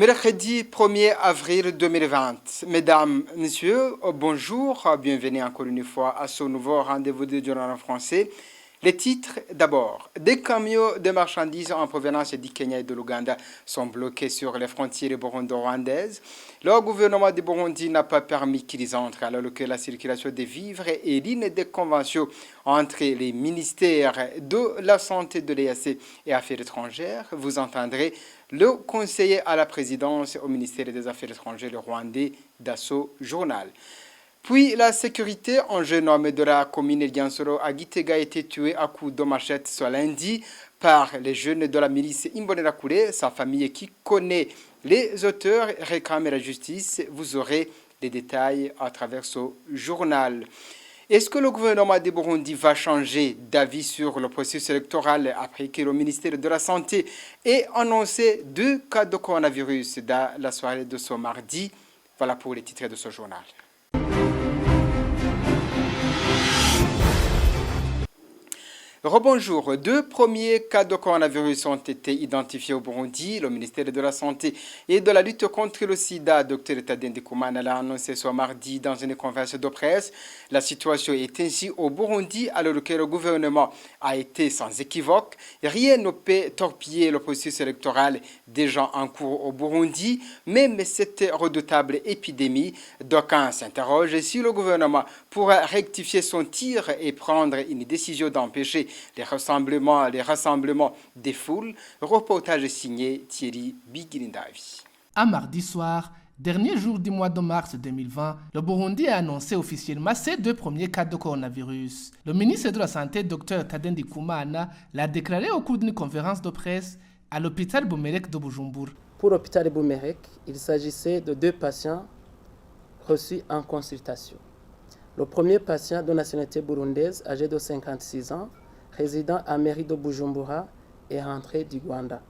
Mercredi 1er avril 2020. Mesdames, Messieurs, bonjour, bienvenue encore une fois à ce nouveau rendez-vous de journal en français. Les titres d'abord. Des camions de marchandises en provenance du Kenya et de l'Ouganda sont bloqués sur les frontières burundo-rwandaises. Le gouvernement du Burundi n'a pas permis qu'ils entrent alors que la circulation des vivres est l'une des conventions entre les ministères de la Santé de l'EAC et Affaires étrangères. Vous entendrez le conseiller à la présidence au ministère des Affaires étrangères rwandais dans ce journal. Puis la sécurité, un jeune homme de la commune Liansoro à Gitega a été tué à coups de machette ce lundi par les jeunes de la milice Imbonerakure. Sa famille qui connaît les auteurs réclame la justice. Vous aurez les détails à travers ce journal. Est-ce que le gouvernement du Burundi va changer d'avis sur le processus électoral après que le ministère de la Santé ait annoncé 2 cas de coronavirus dans la soirée de ce mardi? Voilà pour les titres de ce journal. Rebonjour. 2 premiers cas de coronavirus ont été identifiés au Burundi. Le ministère de la Santé et de la lutte contre le sida, Dr Tadien Ndikumana, l'a annoncé ce mardi dans une conférence de presse. La situation est ainsi au Burundi alors que le gouvernement a été sans équivoque. Rien ne peut torpiller le processus électoral déjà en cours au Burundi. Même cette redoutable épidémie, d'aucuns s'interrogent si le gouvernement pourra rectifier son tir et prendre une décision d'empêcher les rassemblements des foules. Reportage signé Thierry Bigirindavi. Un mardi soir, dernier jour du mois de mars 2020, le Burundi a annoncé officiellement ses 2 premiers cas de coronavirus. Le ministre de la Santé, Dr Tadien Ndikumana, l'a déclaré au cours d'une conférence de presse à l'hôpital Bumerek de Bujumbura. Pour l'hôpital Bumerek, il s'agissait de 2 patients reçus en consultation. Le premier patient de nationalité burundaise, âgé de 56 ans, résident à mairie de Bujumbura, est rentré du Rwanda.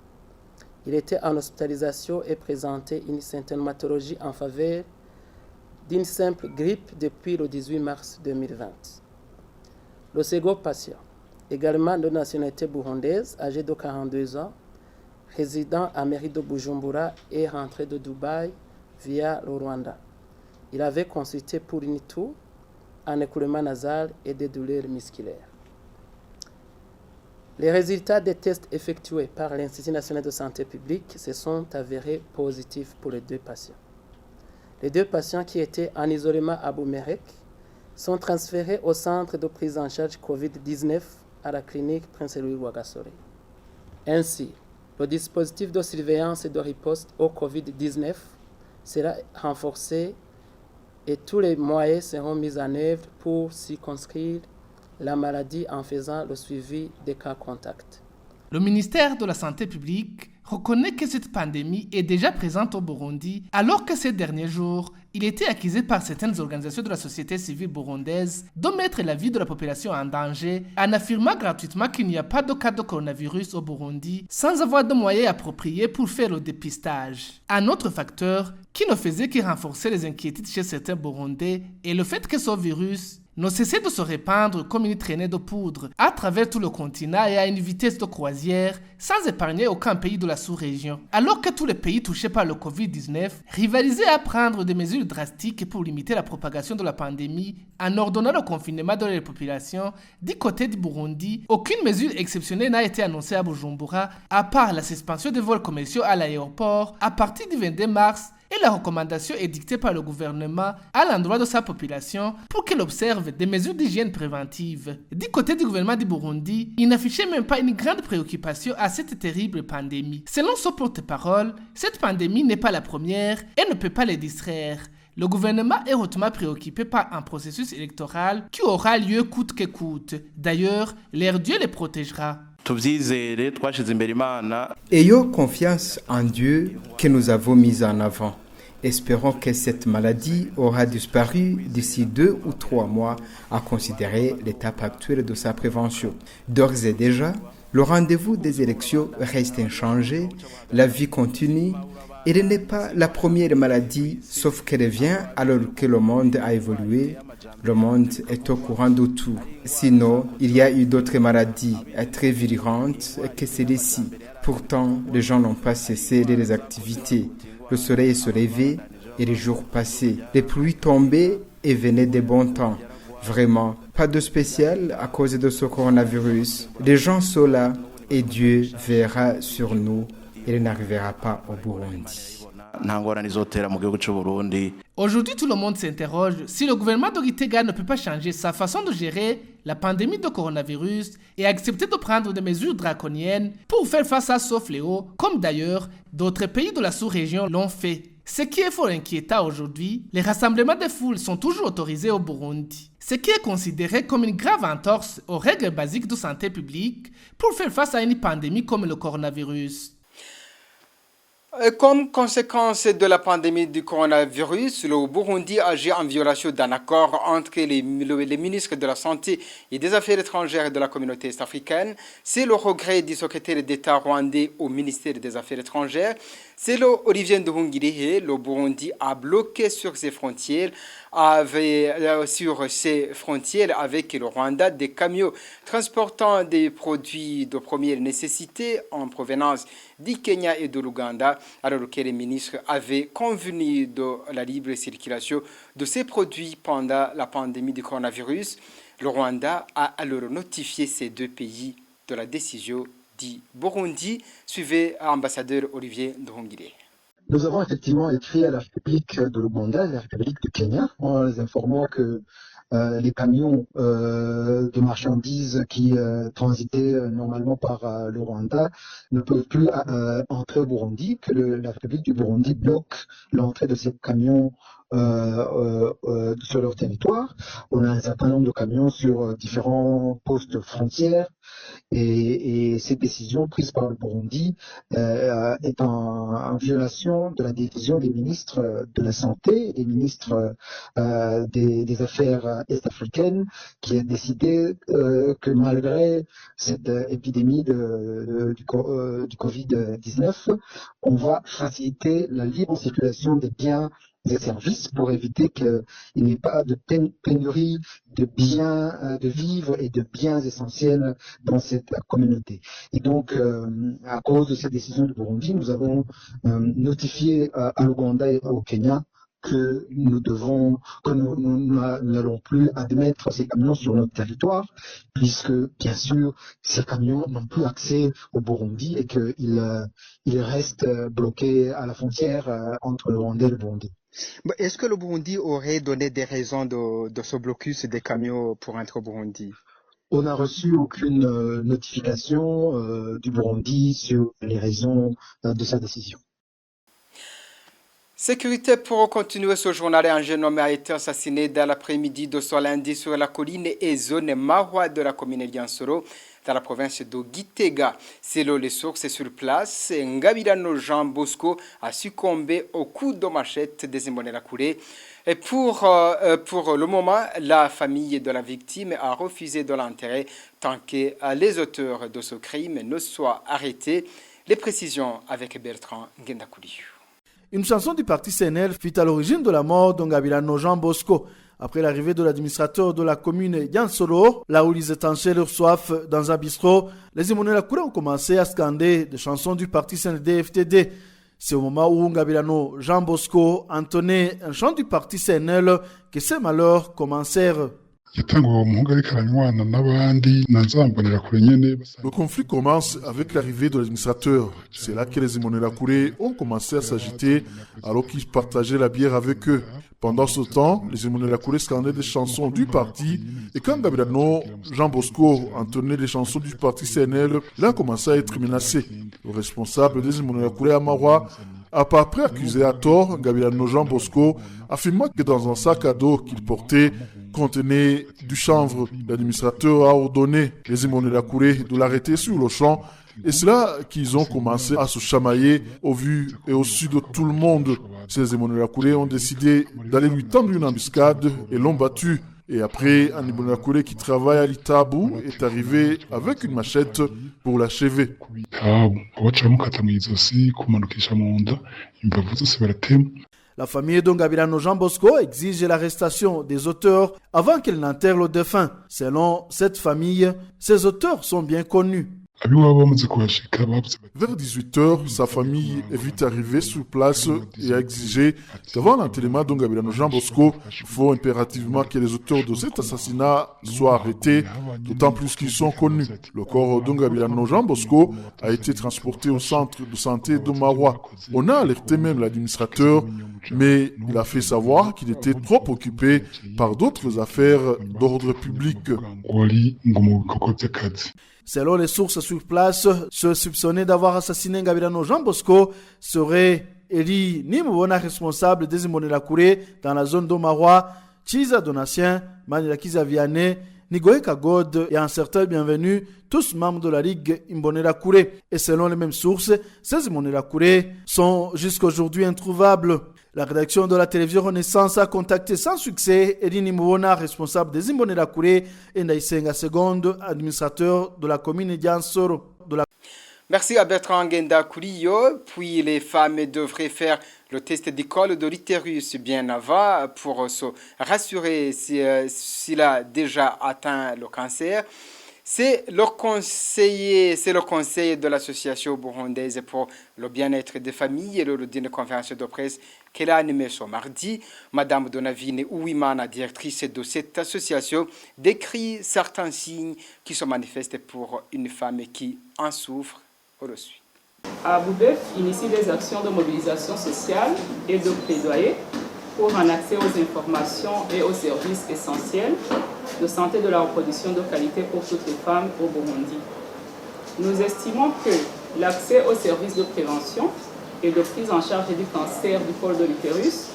Il était en hospitalisation et présentait une symptomatologie en faveur d'une simple grippe depuis le 18 mars 2020. Le second patient, également de nationalité burundaise, âgé de 42 ans, résident à mairie de Bujumbura, est rentré de Dubaï via le Rwanda. Il avait consulté pour une toux, un écoulement nasal et des douleurs musculaires. Les résultats des tests effectués par l'Institut national de santé publique se sont avérés positifs pour les 2 patients. Les 2 patients qui étaient en isolement à Bumerek sont transférés au centre de prise en charge COVID-19 à la clinique Prince Louis Rwagasore. Ainsi, le dispositif de surveillance et de riposte au COVID-19 sera renforcé et tous les moyens seront mis en œuvre pour circonscrire la maladie en faisant le suivi des cas contacts. Le ministère de la Santé publique reconnaît que cette pandémie est déjà présente au Burundi, alors que ces derniers jours, il était accusé par certaines organisations de la société civile burundaise de mettre la vie de la population en danger en affirmant gratuitement qu'il n'y a pas de cas de coronavirus au Burundi sans avoir de moyens appropriés pour faire le dépistage. Un autre facteur qui ne faisait que renforcer les inquiétudes chez certains Burundais est le fait que ce virus ne cessait de se répandre comme une traînée de poudre à travers tout le continent et à une vitesse de croisière sans épargner aucun pays de la sous-région. Alors que tous les pays touchés par le Covid-19 rivalisaient à prendre des mesures drastiques pour limiter la propagation de la pandémie en ordonnant le confinement de la population, du côté du Burundi, aucune mesure exceptionnelle n'a été annoncée à Bujumbura à part la suspension des vols commerciaux à l'aéroport à partir du 22 mars et la recommandation est dictée par le gouvernement à l'endroit de sa population pour qu'elle observe des mesures d'hygiène préventive. Du côté du gouvernement du Burundi, il n'affichait même pas une grande préoccupation à cette terrible pandémie. Selon son porte-parole, cette pandémie n'est pas la première et ne peut pas les distraire. Le gouvernement est hautement préoccupé par un processus électoral qui aura lieu coûte que coûte. D'ailleurs, leur Dieu les protégera. Ayons confiance en Dieu que nous avons mis en avant. Espérons que cette maladie aura disparu d'ici 2 ou 3 mois à considérer l'étape actuelle de sa prévention. D'ores et déjà, le rendez-vous des élections reste inchangé, la vie continue. Elle n'est pas la première maladie, sauf qu'elle vient alors que le monde a évolué. Le monde est au courant de tout. Sinon, il y a eu d'autres maladies très virulentes que celles-ci. Pourtant, les gens n'ont pas cessé les activités. Le soleil se levait et les jours passaient. Les pluies tombaient et venaient des bons temps. Vraiment, pas de spécial à cause de ce coronavirus. Les gens sont là et Dieu verra sur nous. Il n'arrivera pas au Burundi. Aujourd'hui, tout le monde s'interroge si le gouvernement de Gitega ne peut pas changer sa façon de gérer la pandémie de coronavirus et accepter de prendre des mesures draconiennes pour faire face à ce fléau, comme d'ailleurs d'autres pays de la sous-région l'ont fait. Ce qui est fort inquiétant aujourd'hui, les rassemblements de foules sont toujours autorisés au Burundi. Ce qui est considéré comme une grave entorse aux règles basiques de santé publique pour faire face à une pandémie comme le coronavirus. Comme conséquence de la pandémie du coronavirus, le Burundi agit en violation d'un accord entre les ministres de la Santé et des Affaires étrangères de la communauté est-africaine. C'est le regret du secrétaire d'État rwandais au ministère des Affaires étrangères. Selon Olivier Nduhungirehe, le Burundi a bloqué sur ses frontières avec le Rwanda des camions transportant des produits de première nécessité en provenance du Kenya et de l'Ouganda, alors que les ministres avaient convenu de la libre circulation de ces produits pendant la pandémie du coronavirus. Le Rwanda a alors notifié ces deux pays de la décision du Burundi. Suivez l'ambassadeur Olivier Nduhungirehe. Nous avons effectivement écrit à la République de l'Ouganda et à la République du Kenya en les informant que les camions de marchandises qui transitaient normalement par le Rwanda ne peuvent plus entrer au Burundi, que la République du Burundi bloque l'entrée de ces camions sur leur territoire. On a un certain nombre de camions sur différents postes frontières et cette décision prise par le Burundi est en violation de la décision des ministres de la Santé et des ministres des Affaires est-africaines qui a décidé que malgré cette épidémie du Covid-19, on va faciliter la libre circulation des biens et services pour éviter qu'il n'y ait pas de pénurie de biens, de vivres et de biens essentiels dans cette communauté. Et donc, à cause de cette décision du Burundi, nous avons notifié à l'Ouganda et au Kenya que nous n'allons plus admettre ces camions sur notre territoire, puisque, bien sûr, ces camions n'ont plus accès au Burundi et qu'ils restent bloqués à la frontière entre le Rwanda et le Burundi. Est-ce que le Burundi aurait donné des raisons de ce blocus des camions pour entrer au Burundi? On n'a reçu aucune notification du Burundi sur les raisons de sa décision. Sécurité pour continuer ce journal. Un jeune homme a été assassiné dans l'après-midi de ce lundi sur la colline et zone Mahwa de la commune Liansoro, dans la province de Gitega. Selon les sources sur place, Ngabirano Jean Bosco a succombé au coup de machette des Imbonerakure. Et pour le moment, la famille de la victime a refusé de l'enterrer tant que les auteurs de ce crime ne soient arrêtés. Les précisions avec Bertrand Ngendakouli. Une chanson du parti CNL fut à l'origine de la mort d'Ngabirano Jean Bosco. Après l'arrivée de l'administrateur de la commune Yansolo, là où ils étanchaient leur soif dans un bistrot, les Imbonerakure ont commencé à scander des chansons du parti CNDD-FTD. C'est au moment où Ngabirano Jean Bosco entonnait un chant du parti CNL que ces malheurs commencèrent. Le conflit commence avec l'arrivée de l'administrateur. C'est là que les Imbonerakure ont commencé à s'agiter alors qu'ils partageaient la bière avec eux. Pendant ce temps, les Imbonerakure scandaient des chansons du parti et quand Ngabirano Jean Bosco entonnait les chansons du parti CNL, il a commencé à être menacé. Le responsable des Imbonerakure à Mahwa a par après accusé à tort Ngabirano Jean Bosco, affirmant que dans un sac à dos qu'il portait contenait du chanvre. L'administrateur a ordonné les Imbonerakure de l'arrêter sur le champ et c'est là qu'ils ont commencé à se chamailler au vu et au su de tout le monde. Ces Imbonerakure ont décidé d'aller lui tendre une embuscade et l'ont battu. Et après, un Imbonerakure qui travaille à l'Itabu est arrivé avec une machette pour l'achever. La famille d'Ngabirano Jean Bosco exige l'arrestation des auteurs avant qu'elle n'enterre le défunt. Selon cette famille, ces auteurs sont bien connus. Vers 18h, sa famille est vite arrivée sur place et a exigé qu'avant l'enterrement d'Ongabila Jean Bosco, il faut impérativement que les auteurs de cet assassinat soient arrêtés, d'autant plus qu'ils sont connus. Le corps d'Ongabila Jean Bosco a été transporté au centre de santé de Marois. On a alerté même l'administrateur, mais il a fait savoir qu'il était trop occupé par d'autres affaires d'ordre public. Selon les sources sur place, ceux soupçonnés d'avoir assassiné Ngabirano Jean Bosco seraient Eli Nimubona, responsable des Imbonerakure dans la zone d'Omarwa, Chiza Donatien, Manilakiza Vianney, Nigoé Kagod et un certain Bienvenu, tous membres de la Ligue Imbonerakure. Et selon les mêmes sources, ces Imbonerakure sont jusqu'à aujourd'hui introuvables. La rédaction de la télévision Renaissance a contacté sans succès Edini Mouona, responsable des Imbonerakure, et Ndaïsenga Seconde, administrateur de la commune d'Yansoro. Merci à Bertrand Ngenda Kouliyo. Puis les femmes devraient faire le test d'école de l'utérus bien avant pour se rassurer s'il a déjà atteint le cancer. C'est le conseil de l'association burundaise pour le bien-être des familles lors d'une conférence de presse qu'elle a animée ce mardi. Madame Donavine Ouimana, directrice de cette association, décrit certains signes qui se manifestent pour une femme qui en souffre. On le suit. Aboubef initie des actions de mobilisation sociale et de plaidoyer pour un accès aux informations et aux services essentiels de santé de la reproduction de qualité pour toutes les femmes au Burundi. Nous estimons que l'accès aux services de prévention et de prise en charge du cancer du col de l'utérus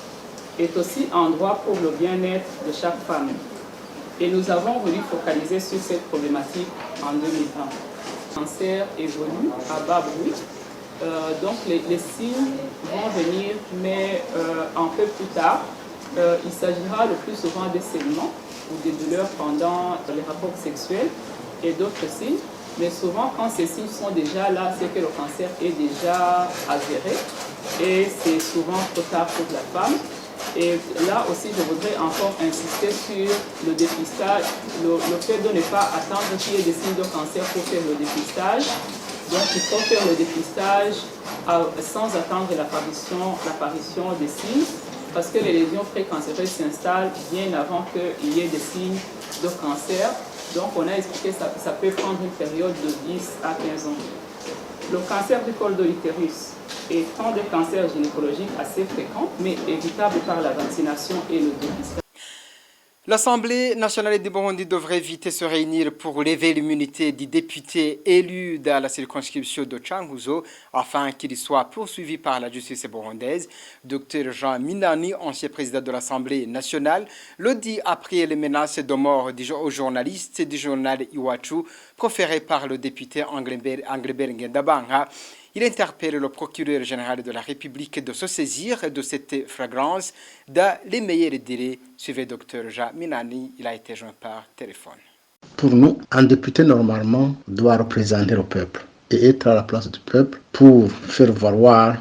est aussi un droit pour le bien-être de chaque femme. Et nous avons voulu focaliser sur cette problématique en 2020. Le cancer évolue à bas bruit. Donc les signes vont venir, mais un peu plus tard, il s'agira le plus souvent des saignements ou des douleurs pendant les rapports sexuels et d'autres signes. Mais souvent, quand ces signes sont déjà là, c'est que le cancer est déjà avéré et c'est souvent trop tard pour la femme. Et là aussi, je voudrais encore insister sur le dépistage, le fait de ne pas attendre qu'il y ait des signes de cancer pour faire le dépistage. Donc, il faut faire le dépistage sans attendre l'apparition des signes, parce que les lésions précancéreuses s'installent bien avant qu'il y ait des signes de cancer. Donc, on a expliqué que ça peut prendre une période de 10 à 15 ans. Le cancer du col de l'utérus est un des cancers gynécologiques assez fréquents, mais évitable par la vaccination et le dépistage. L'Assemblée nationale du Burundi devrait vite se réunir pour lever l'immunité du député élu dans la circonscription de Changuzo afin qu'il soit poursuivi par la justice burundaise. Dr Jean Minani, ancien président de l'Assemblée nationale, le dit après les menaces de mort aux journalistes du journal Iwachu proférées par le député Anglebert Ngendabanga. Il interpelle le procureur général de la République de se saisir de cette flagrance dans les meilleurs délais. Suivez Dr Jean Minani, il a été joint par téléphone. Pour nous, un député normalement doit représenter le peuple et être à la place du peuple pour faire valoir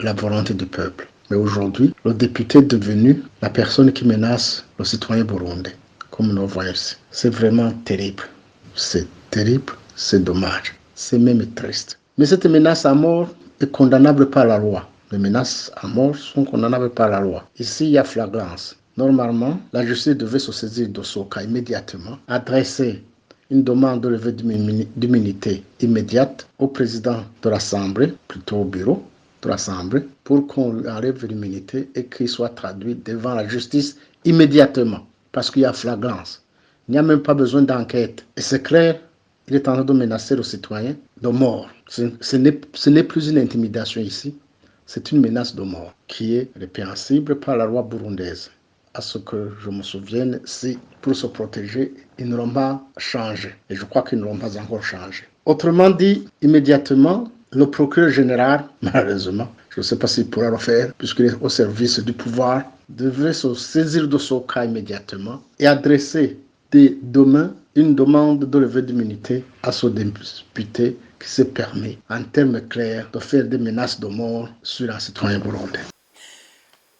la volonté du peuple. Mais aujourd'hui, le député est devenu la personne qui menace le citoyen burundais, comme nous le voyons ici. C'est vraiment terrible. C'est terrible, c'est dommage, c'est même triste. Mais cette menace à mort est condamnable par la loi. Les menaces à mort sont condamnables par la loi. Ici, il y a flagrance. Normalement, la justice devait se saisir de ce cas immédiatement, adresser une demande de levée d'immunité immédiate au président de l'Assemblée, plutôt au bureau de l'Assemblée, pour qu'on enlève l'immunité et qu'il soit traduit devant la justice immédiatement, parce qu'il y a flagrance. Il n'y a même pas besoin d'enquête. Et c'est clair, il est en train de menacer le citoyen de mort. Ce n'est plus une intimidation ici, c'est une menace de mort qui est répréhensible par la loi burundaise. À ce que je me souvienne, si pour se protéger, ils n'auront pas changé. Et je crois qu'ils n'auront pas encore changé. Autrement dit, immédiatement, le procureur général, malheureusement, je ne sais pas s'il pourra le faire, puisqu'il est au service du pouvoir, devrait se saisir de ce cas immédiatement et adresser dès demain une demande de levée d'immunité à ce député qui se permet, en termes clairs, de faire des menaces de mort sur un citoyen burundais.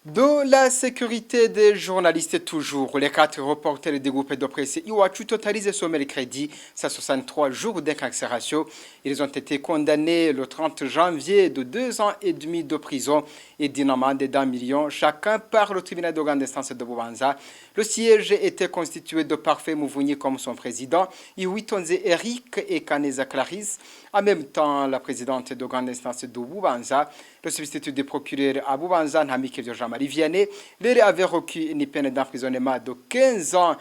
De la sécurité des journalistes toujours, les 4 reporters du groupe de presse Iwachu totalisent ce mercredi 63 jours d'incarcération. Ils ont été condamnés le 30 janvier de 2 ans et demi de prison et d'une amende d'1 million chacun par le tribunal de grande instance de Bubanza. Le siège était constitué de Parfait Mouvouni comme son président, Iwitonze Eric et Kaneza Clarisse. En même temps, la présidente de grande instance de Bubanza, le substitut du procureur à Bubanza, Namike Jean-Marie Vianney, leur avait requis une peine d'emprisonnement de 15 ans.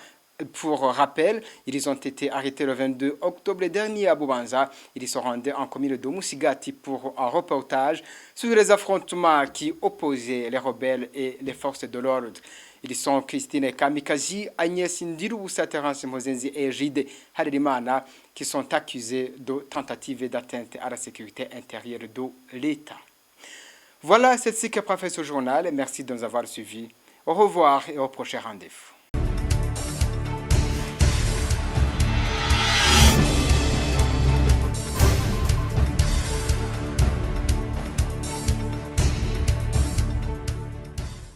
Pour rappel, ils ont été arrêtés le 22 octobre dernier à Bubanza. Ils se rendaient en commune de Musigati pour un reportage sur les affrontements qui opposaient les rebelles et les forces de l'ordre. Ils sont Christine Kamikazi, Agnès Ndiru, Terence Mozenzi et Gide Haririmana qui sont accusés de tentative d'atteinte à la sécurité intérieure de l'État. Voilà, c'est ce qui a fait ce journal. Merci de nous avoir suivis. Au revoir et au prochain rendez-vous.